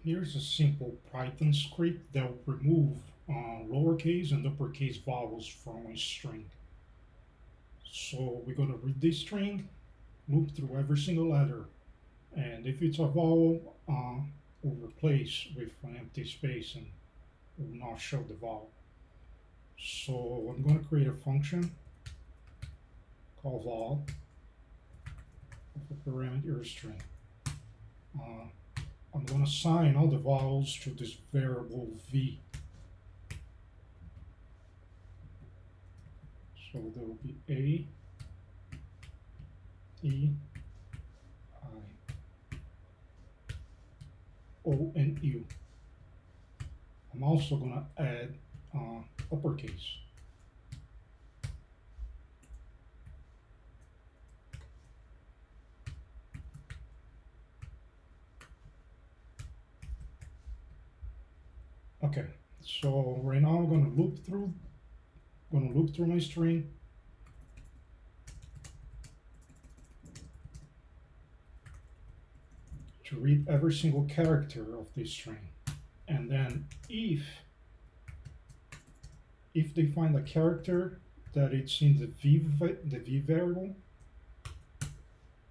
Here's a simple Python script that will remove lowercase and uppercase vowels from a string. So we're going to read this string, loop through every single letter, and if it's a vowel, we'll replace with an empty space and will not show the vowel. So I'm going to create a function called Vowel of a parameter string. I'm going to assign all the vowels to this variable v. So there will be A, E, I, O, and U. I'm also going to add uppercase. Okay, so right now I'm going to loop through my string. To read every single character of this string, and then if they find a character that it's in the v variable,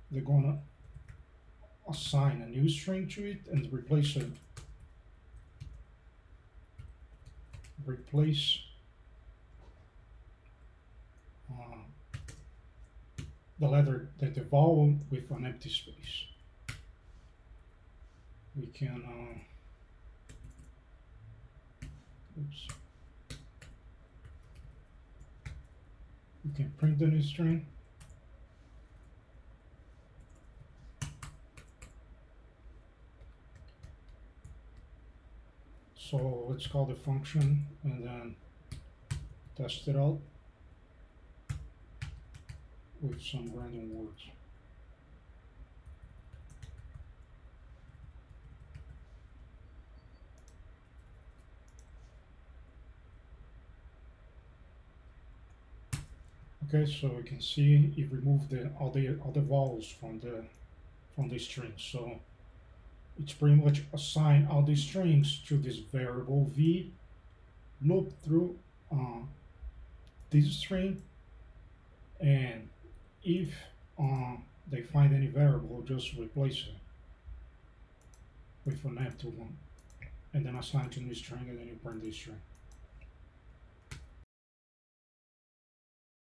they're gonna assign a new string to it and replace the vowel with an empty space. We can we can print the new string. So let's call the function and then test it out with some random words. Okay, so we can see it removed all the vowels from the string. So it's pretty much assign all these strings to this variable v, loop through this string, and if they find any variable, just replace it with an empty one, and then assign to new string, and then you print this string.